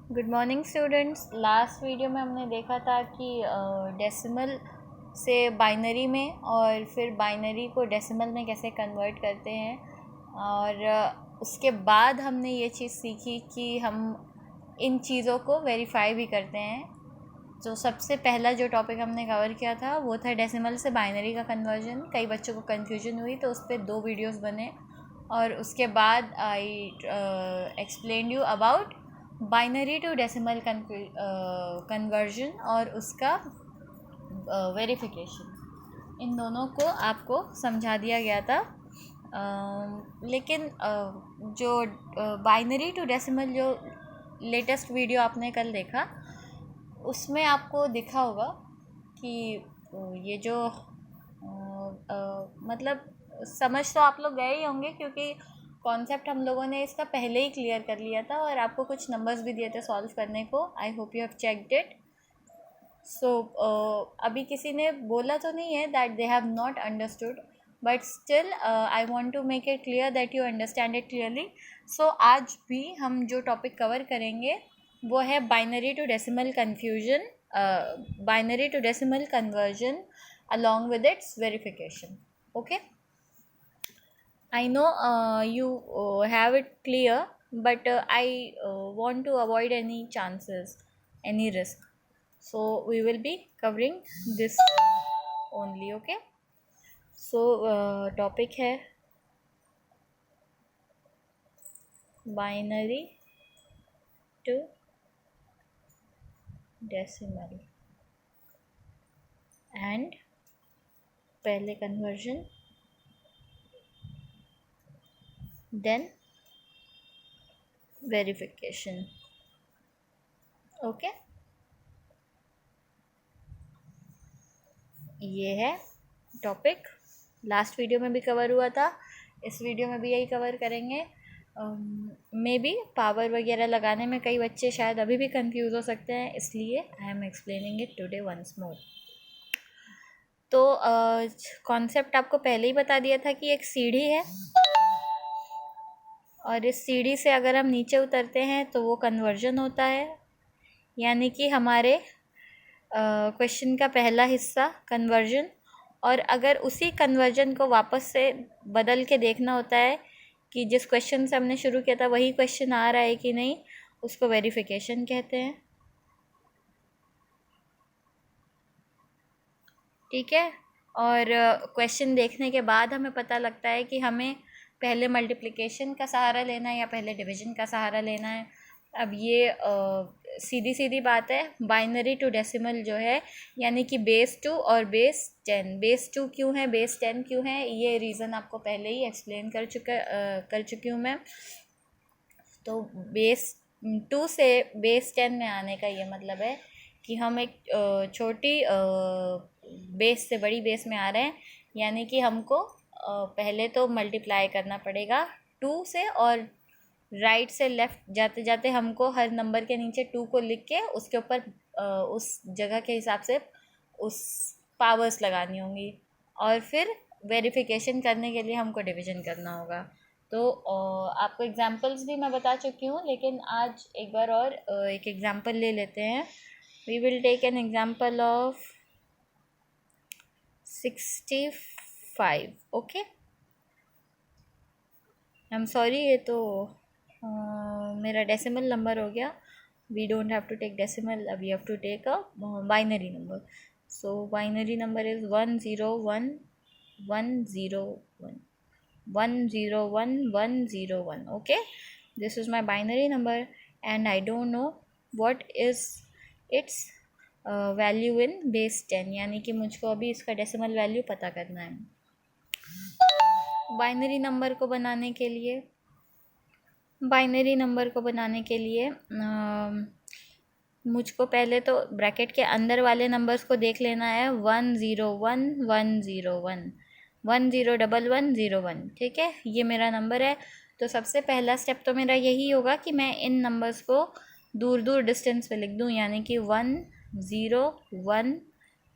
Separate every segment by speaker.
Speaker 1: Good morning students. Last video में हमने देखा था कि डेसिमल से बाइनरी में और फिर बाइनरी को डेसिमल में कैसे कन्वर्ट करते हैं और उसके बाद हमने ये चीज़ सीखी कि हम इन चीज़ों को वेरीफाई भी करते हैं। तो सबसे पहला जो टॉपिक हमने कवर किया था वो था डेसिमल से बाइनरी का कन्वर्जन। कई बच्चों को कन्फ्यूजन हुई तो उस पर 2 वीडियोस बने और उसके बाद I explain you about binary to decimal conversion और उसका वेरिफिकेशन। इन दोनों को आपको समझा दिया गया था। लेकिन जो बाइनरी टू डेसिमल जो लेटेस्ट वीडियो आपने कल देखा उसमें आपको दिखा होगा कि ये जो मतलब समझ तो आप लोग गए ही होंगे क्योंकि कॉन्सेप्ट हम लोगों ने इसका पहले ही क्लियर कर लिया था और आपको कुछ नंबर्स भी दिए थे सॉल्व करने को। I hope you have checked it. So अभी किसी ने बोला तो नहीं है that they have not understood, but still I want to make it clear that you understand it clearly. So आज भी हम जो टॉपिक कवर करेंगे वो है binary to decimal confusion, binary to decimal conversion along with its verification. Okay, I know you have it clear, but I want to avoid any chances, any risk, so we will be covering this only. Okay, so topic है binary to decimal and पहले conversion then verification. Okay, ये है topic. Last video में भी cover हुआ था, इस video में भी यही कवर करेंगे। मे बी पावर वगैरह लगाने में कई बच्चे शायद अभी भी कंफ्यूज हो सकते हैं, इसलिए I am explaining it today once more. तो कॉन्सेप्ट आपको पहले ही बता दिया था कि एक सीढ़ी है और इस सीढ़ी से अगर हम नीचे उतरते हैं तो वो कन्वर्जन होता है, यानी कि हमारे क्वेश्चन का पहला हिस्सा कन्वर्जन, और अगर उसी कन्वर्जन को वापस से बदल के देखना होता है कि जिस क्वेश्चन से हमने शुरू किया था वही क्वेश्चन आ रहा है कि नहीं, उसको वेरिफिकेशन कहते हैं। ठीक है, और क्वेश्चन देखने के बाद हमें पता लगता है कि हमें पहले मल्टीप्लिकेशन का सहारा लेना है या पहले डिवीजन का सहारा लेना है। अब ये सीधी सीधी बात है। बाइनरी टू डेसिमल जो है यानी कि बेस 2 और बेस 10। बेस 2 क्यों है, बेस 10 क्यों है, ये रीज़न आपको पहले ही एक्सप्लेन कर चुकी हूँ मैं। तो बेस 2 से बेस 10 में आने का ये मतलब है कि हम एक छोटी बेस से बड़ी बेस में आ रहे हैं, यानी कि हमको पहले तो मल्टीप्लाई करना पड़ेगा 2 से, और राइट से लेफ़्ट जाते जाते हमको हर नंबर के नीचे 2 को लिख के उसके ऊपर उस जगह के हिसाब से उस पावर्स लगानी होंगी, और फिर वेरिफिकेशन करने के लिए हमको डिवीजन करना होगा। तो आपको एग्जांपल्स भी मैं बता चुकी हूँ, लेकिन आज एक बार और एक एग्जांपल ले लेते हैं। We will take an example of 65। Okay, I am sorry, ये तो मेरा डेसिमल नंबर हो गया। We don't have to take decimal, we have to take a binary number. So binary number is 101 101 okay, this is my binary number and I don't know what is its value in base 10, यानी कि मुझको अभी इसका decimal value पता करना है। Binary number को बनाने के लिए मुझको पहले तो ब्रैकेट के अंदर वाले नंबर्स को देख लेना है। 101 101 101101। ठीक है, ये मेरा नंबर है। तो सबसे पहला स्टेप तो मेरा यही होगा कि मैं इन नंबर्स को दूर दूर डिस्टेंस पे लिख दूँ, यानी कि 101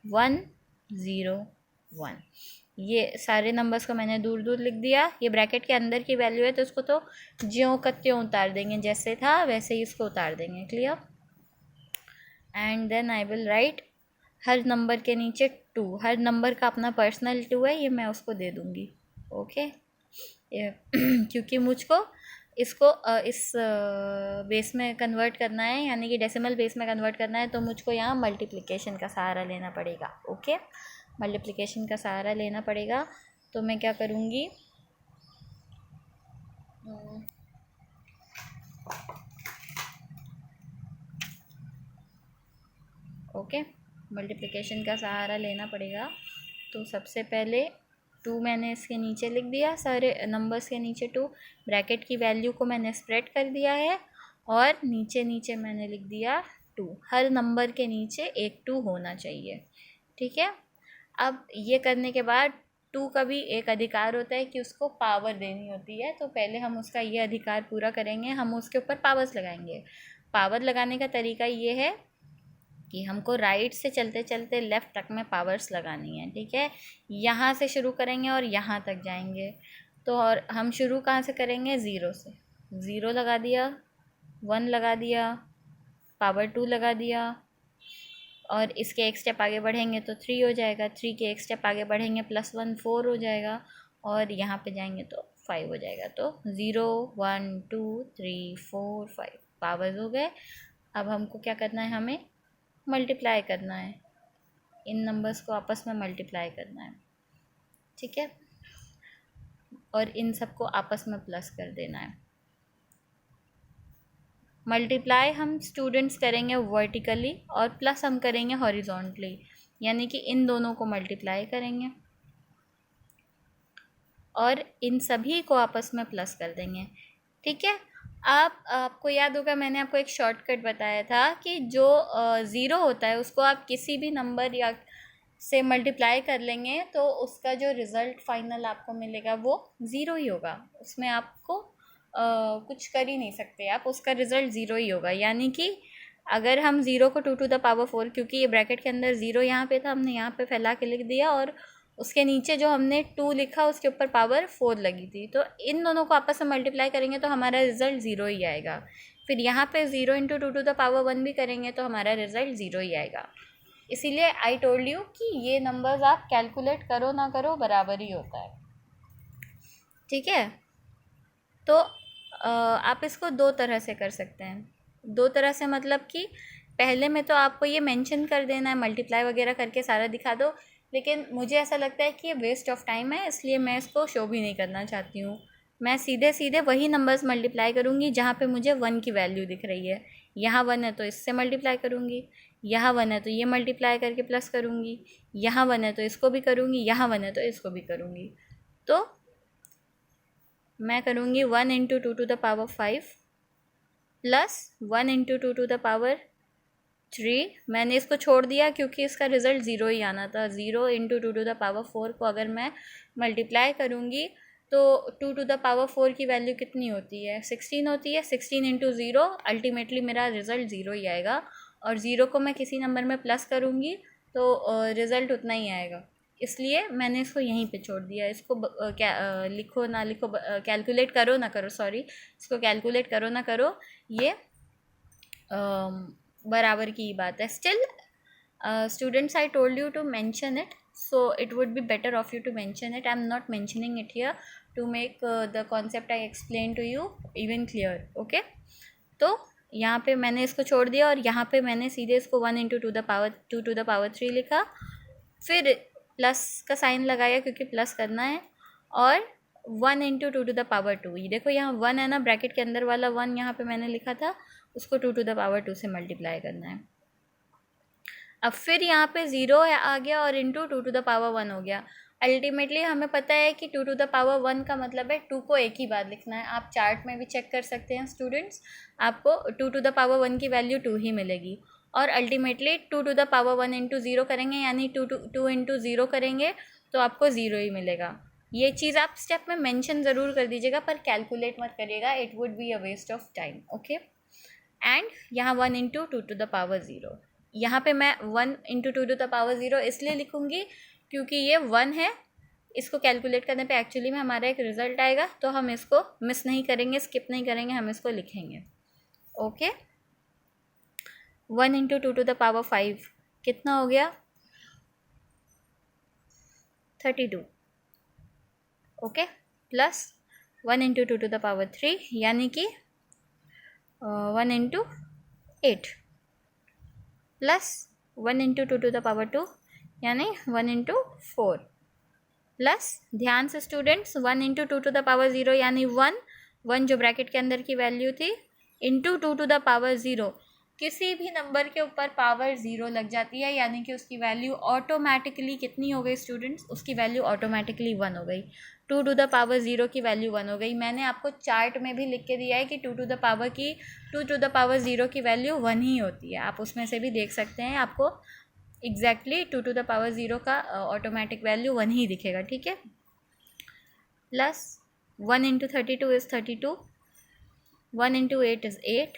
Speaker 1: 101। ये सारे नंबर्स को मैंने दूर दूर लिख दिया। ये ब्रैकेट के अंदर की वैल्यू है तो इसको तो ज्यों का त्यों उतार देंगे, जैसे था वैसे ही इसको उतार देंगे। Clear? And then I will write हर नंबर के नीचे 2। हर नंबर का अपना पर्सनल 2 है, ये मैं उसको दे दूँगी। ओके क्योंकि मुझको इसको इस बेस में कन्वर्ट करना है, यानी कि डेसिमल बेस में कन्वर्ट करना है, तो मुझको यहाँ मल्टीप्लिकेशन का सहारा लेना पड़ेगा। ओके, मल्टीप्लिकेशन का सहारा लेना पड़ेगा। तो मैं क्या करूँगी, ओके, मल्टीप्लिकेशन का सहारा लेना पड़ेगा। तो सबसे पहले 2 मैंने इसके नीचे लिख दिया, सारे नंबर्स के नीचे 2। ब्रैकेट की वैल्यू को मैंने स्प्रेड कर दिया है और नीचे नीचे मैंने लिख दिया 2। हर नंबर के नीचे एक 2 होना चाहिए। ठीक है, अब ये करने के बाद 2 का भी एक अधिकार होता है कि उसको पावर देनी होती है। तो पहले हम उसका ये अधिकार पूरा करेंगे, हम उसके ऊपर पावर्स लगाएंगे। पावर लगाने का तरीका ये है कि हमको राइट से चलते चलते लेफ़्ट तक में पावर्स लगानी है। ठीक है, यहाँ से शुरू करेंगे और यहाँ तक जाएंगे। तो और हम शुरू कहाँ से करेंगे, 0 से। 0 लगा दिया, 1 लगा दिया, पावर 2 लगा दिया, और इसके एक स्टेप आगे बढ़ेंगे तो 3 हो जाएगा। 3 के एक स्टेप आगे बढ़ेंगे +1 4 हो जाएगा, और यहाँ पे जाएंगे तो 5 हो जाएगा। तो 0 1 2 3 4 5 पावर्स हो गए। अब हमको क्या करना है, हमें मल्टीप्लाई करना है, इन नंबर्स को आपस में मल्टीप्लाई करना है। ठीक है, और इन सबको आपस में प्लस कर देना है। मल्टीप्लाई हम स्टूडेंट्स करेंगे वर्टिकली और प्लस हम करेंगे हॉरिजॉन्टली, यानी कि इन दोनों को मल्टीप्लाई करेंगे और इन सभी को आपस में प्लस कर देंगे। ठीक है, आपको याद होगा मैंने आपको एक शॉर्टकट बताया था कि जो 0 होता है उसको आप किसी भी नंबर या से मल्टीप्लाई कर लेंगे तो उसका जो रिज़ल्ट फाइनल आपको मिलेगा वो 0 ही होगा। उसमें आपको कुछ कर ही नहीं सकते आप, उसका रिज़ल्ट 0 ही होगा। यानी कि अगर हम 0 को 2 टू द पावर 4, क्योंकि ये ब्रैकेट के अंदर 0 यहाँ पे था, हमने यहाँ पे फैला के लिख दिया, और उसके नीचे जो हमने 2 लिखा उसके ऊपर पावर 4 लगी थी, तो इन दोनों को आपस में मल्टीप्लाई करेंगे तो हमारा रिज़ल्ट 0 ही आएगा। फिर यहाँ पे 0 इंटू 2 टू द पावर 1 भी करेंगे तो हमारा रिज़ल्ट 0 ही आएगा। इसीलिए आई टोल्ड यू कि ये नंबर्स आप कैलकुलेट करो ना करो बराबर ही होता है। ठीक है, तो आप इसको 2 तरह से कर सकते हैं। 2 तरह से मतलब कि पहले में तो आपको ये मेंशन कर देना है, मल्टीप्लाई वगैरह करके सारा दिखा दो, लेकिन मुझे ऐसा लगता है कि ये वेस्ट ऑफ टाइम है, इसलिए मैं इसको शो भी नहीं करना चाहती हूँ। मैं सीधे सीधे वही नंबर्स मल्टीप्लाई करूँगी जहाँ पे मुझे 1 की वैल्यू दिख रही है। यहाँ 1 है तो इससे मल्टीप्लाई करूँगी, यहाँ 1 है तो ये मल्टीप्लाई करके प्लस करूँगी, यहाँ 1 है तो इसको भी करूँगी, यहाँ 1 है तो इसको भी करूँगी। तो मैं करूँगी 1 into 2 to the power 5 plus 1 into 2 to the power 3। मैंने इसको छोड़ दिया क्योंकि इसका रिज़ल्ट 0 ही आना था। 0 इंटू 2 टू द पावर 4 को अगर मैं मल्टीप्लाई करूँगी तो 2 टू द पावर 4 की वैल्यू कितनी होती है, 16 होती है। 16 इंटू 0, अल्टीमेटली मेरा रिज़ल्ट 0 ही आएगा, और 0 को मैं किसी नंबर में प्लस करूँगी तो रिज़ल्ट उतना ही आएगा। इसलिए मैंने इसको यहीं पे छोड़ दिया। इसको लिखो ना लिखो, कैलकुलेट करो ना करो, सॉरी, इसको कैलकुलेट करो ना करो, ये बराबर की बात है। Still students, I told you to mention it, so it would be better of you to mention it. I'm not mentioning it here to make the concept I explained to you even clear. Okay, तो यहाँ पे मैंने इसको छोड़ दिया और यहाँ पे मैंने सीधे इसको 1 इंटू 2 टू द पावर 3 लिखा, फिर प्लस का साइन लगाया क्योंकि प्लस करना है, और 1 इंटू 2 टू द पावर 2। ये देखो यहाँ 1 है ना, ब्रैकेट के अंदर वाला 1 यहाँ पे मैंने लिखा था, उसको 2 टू द पावर 2 से मल्टीप्लाई करना है। अब फिर यहाँ पे 0 आ गया और इंटू 2 टू द पावर 1 हो गया। अल्टीमेटली हमें पता है कि 2 टू द पावर 1 का मतलब है 2 को एक ही बार लिखना है। आप चार्ट में भी चेक कर सकते हैं स्टूडेंट्स, आपको 2 टू द पावर 1 की वैल्यू 2 ही मिलेगी, और ultimately 2 to the power 1 into 0 करेंगे, यानी 2 इंटू 0 करेंगे तो आपको 0 ही मिलेगा। ये चीज़ आप स्टेप में मेंशन ज़रूर कर दीजिएगा, पर कैलकुलेट मत करिएगा, it would be a waste of time. Okay, and यहाँ 1 इंटू 2 टू द पावर 0, यहाँ पे मैं 1 इंटू 2 टू द पावर 0 इसलिए लिखूँगी क्योंकि ये 1 है इसको कैलकुलेट करने पे एक्चुअली में हमारा एक रिजल्ट आएगा, तो हम इसको मिस नहीं करेंगे, स्किप नहीं करेंगे, हम इसको लिखेंगे। ओके, 1 इंटू 2⁵ कितना हो गया? 32। ओके, प्लस 1 इंटू 2⁵ यानी कि 1 इंटू 8 प्लस 1 इंटू 2⁵ यानी 1 इंटू 4 प्लस, ध्यान से स्टूडेंट्स, 1 इंटू 2⁵ यानी 1 जो ब्रैकेट के अंदर की वैल्यू थी, इंटू 2⁵, किसी भी नंबर के ऊपर पावर 0 लग जाती है यानी कि उसकी वैल्यू ऑटोमेटिकली कितनी हो गई स्टूडेंट्स? उसकी वैल्यू ऑटोमेटिकली 1 हो गई। 2⁵ की वैल्यू 1 हो गई। मैंने आपको चार्ट में भी लिख के दिया है कि 2⁵ की वैल्यू 1 ही होती है, आप उसमें से भी देख सकते हैं, आपको एग्जैक्टली 2⁵ का ऑटोमेटिक वैल्यू 1 ही दिखेगा, ठीक है। Plus 1 into 32 is 32, 1 into 8 is 8,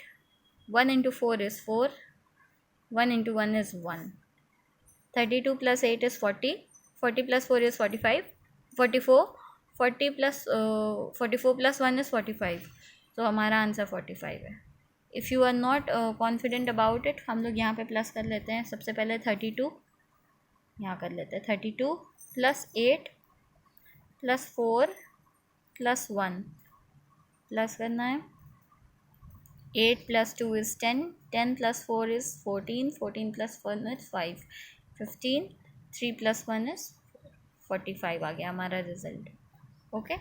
Speaker 1: 1 into 4 is 4, 1 into 1 is 1, 32 plus 8 is 40, 40 plus 4 is 45, 44, 44 plus 1 is 45, तो हमारा आंसर 45 है। If you are not confident about it, हम लोग यहाँ पे प्लस कर लेते हैं। सबसे पहले 32 यहाँ कर लेते हैं, 32 प्लस 8 प्लस 4 प्लस 1 प्लस करना है, 8 plus 2 is 10, 10 plus 4 is 14, 14 plus 1 is 5, 15, 3 plus 1 is 45 आ गया हमारा रिजल्ट। ओके,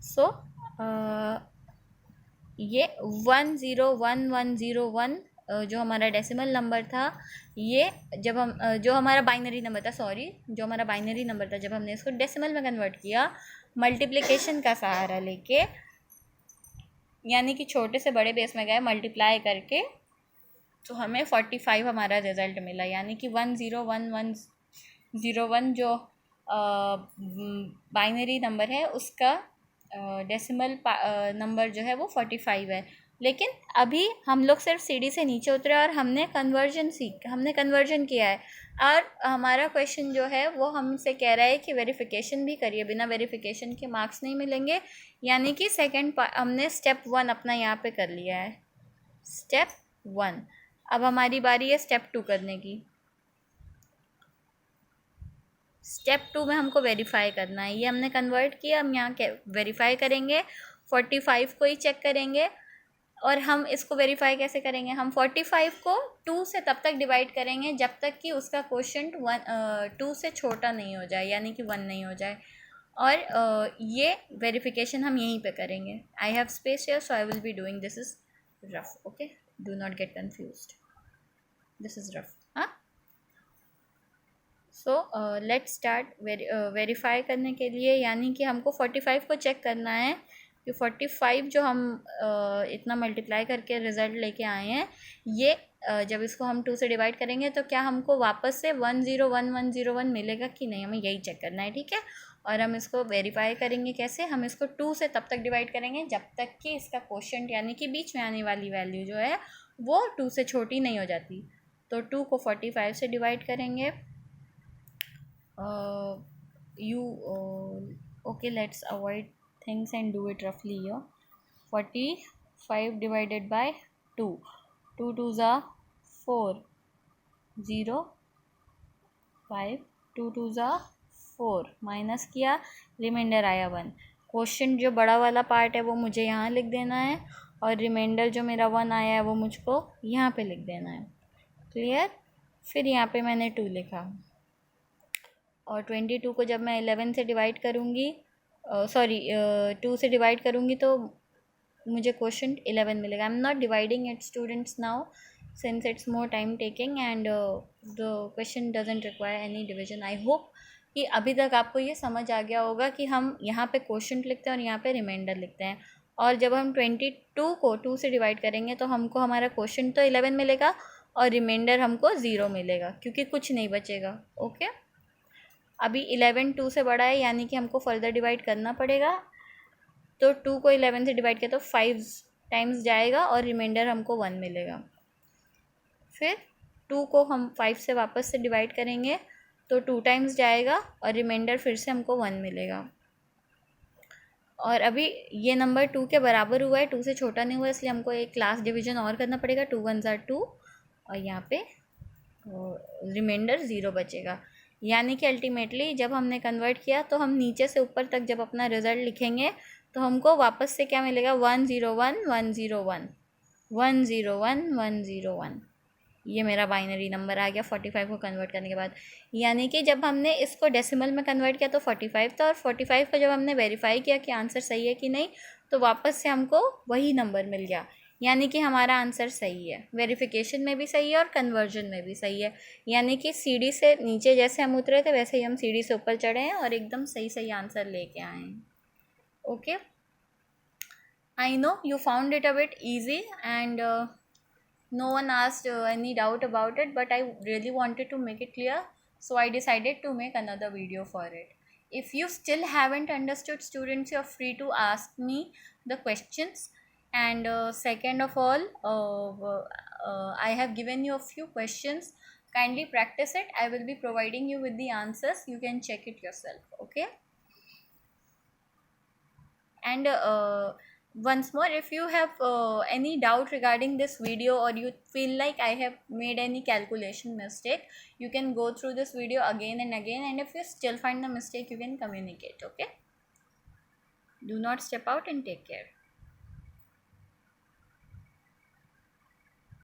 Speaker 1: सो ये 101101 जो हमारा डेसिमल नंबर था, ये जब हम जो हमारा बाइनरी नंबर था, जो हमारा बाइनरी नंबर था, जब हमने इसको डेसिमल में कन्वर्ट किया मल्टीप्लिकेशन का सहारा लेके, यानी कि छोटे से बड़े बेस में गए मल्टीप्लाई करके, तो हमें 45 हमारा रिजल्ट मिला। यानी कि 101101 जो बाइनरी नंबर है उसका डेसिमल नंबर जो है वो 45 है। लेकिन अभी हम लोग सिर्फ सीढ़ी से नीचे उतरे और हमने कन्वर्जन किया है, और हमारा क्वेश्चन जो है वो हमसे कह रहा है कि वेरिफिकेशन भी करिए, बिना वेरिफिकेशन के मार्क्स नहीं मिलेंगे। यानी कि हमने स्टेप 1 अपना यहाँ पे कर लिया है, स्टेप 1। अब हमारी बारी है स्टेप 2 करने की। स्टेप 2 में हमको वेरीफाई करना है। ये हमने कन्वर्ट किया, हम यहाँ वेरीफाई करेंगे, 45 को ही चेक करेंगे। और हम इसको वेरीफाई कैसे करेंगे? हम 45 को 2 से तब तक डिवाइड करेंगे जब तक कि उसका क्वोशंट 2 से छोटा नहीं हो जाए, यानी कि 1 नहीं हो जाए। और ये वेरिफिकेशन हम यहीं पे करेंगे। I have space here, so I will be doing this is rough. Okay, do not gate confused, this is rough. हाँ, सो लेट्स स्टार्ट। वेरीफाई करने के लिए, यानी कि हमको 45 को चेक करना है कि 45 जो हम इतना मल्टीप्लाई करके रिज़ल्ट लेके आए हैं, ये जब इसको हम 2 से डिवाइड करेंगे तो क्या हमको वापस से 101101 मिलेगा कि नहीं, हमें यही चेक करना है, ठीक है। और हम इसको वेरीफाई करेंगे कैसे? हम इसको 2 से तब तक डिवाइड करेंगे जब तक कि इसका क्वोशंट, यानी कि बीच में आने वाली वैल्यू जो है वो 2 से छोटी नहीं हो जाती। तो 2 को 45 से डिवाइड करेंगे। Okay, let's avoid things and do it roughly here. 45 divided by 2, 2 2s are 4, 0 5, 2 2s are 4, minus किया, रिमाइंडर आया 1। क्वेश्चन जो बड़ा वाला पार्ट है वो मुझे यहाँ लिख देना है, और रिमाइंडर जो मेरा 1 आया है वो मुझको यहाँ पे लिख देना है। क्लियर? फिर यहाँ पे मैंने 2 लिखा, और 22 को जब मैं 11 से डिवाइड करूँगी, 2 से डिवाइड करूँगी तो मुझे क्वोशंट 11 मिलेगा। I am not dividing it students now, since it's more time taking and the question doesn't require any division. I hope कि अभी तक आपको ये समझ आ गया होगा कि हम यहाँ पे क्वोशंट लिखते हैं और यहाँ पे रिमाइंडर लिखते हैं। और जब हम 22 को 2 से डिवाइड करेंगे तो हमको हमारा क्वोशंट तो 11 मिलेगा और रिमाइंडर हमको 0 मिलेगा, क्योंकि कुछ नहीं बचेगा। ओके, अभी 11 2 से बड़ा है, यानी कि हमको फर्दर डिवाइड करना पड़ेगा। तो 2 को 11 से डिवाइड किया तो 5 टाइम्स जाएगा और रिमाइंडर हमको 1 मिलेगा। फिर 2 को हम 5 से वापस से डिवाइड करेंगे तो 2 टाइम्स जाएगा और रिमाइंडर फिर से हमको 1 मिलेगा। और अभी ये नंबर 2 के बराबर हुआ है, 2 से छोटा नहीं हुआ, इसलिए हमको एक क्लास डिवीजन और करना पड़ेगा। 2 1 ज़ा 2 और यहाँ पे रिमाइंडर 0 बचेगा। यानी कि अल्टीमेटली जब हमने कन्वर्ट किया तो हम नीचे से ऊपर तक जब अपना रिज़ल्ट लिखेंगे तो हमको वापस से क्या मिलेगा, 101 101 101 101। ये मेरा बाइनरी नंबर आ गया 45 को कन्वर्ट करने के बाद। यानी कि जब हमने इसको डेसिमल में कन्वर्ट किया तो 45 था, और 45 को जब हमने वेरीफाई किया कि आंसर सही है कि नहीं, तो वापस से हमको वही नंबर मिल गया। यानी कि हमारा आंसर सही है, वेरिफिकेशन में भी सही है और कन्वर्जन में भी सही है। यानी कि सीढ़ी से नीचे जैसे हम उतरे थे वैसे ही हम सीढ़ी से ऊपर चढ़े हैं और एकदम सही सही आंसर लेके आए हैं। Okay, I know you found it a bit easy and no one asked any doubt about it, but I really wanted to make it clear, so I decided to make another video for it. If you still haven't understood, students, you're free to ask me the questions. And second of all, I have given you a few questions. Kindly practice it. I will be providing you with the answers. You can check it yourself. Okay. And once more, if you have any doubt regarding this video, or you feel like I have made any calculation mistake, you can go through this video again and again, and if you still find the mistake, you can communicate. Okay, do not step out and take care.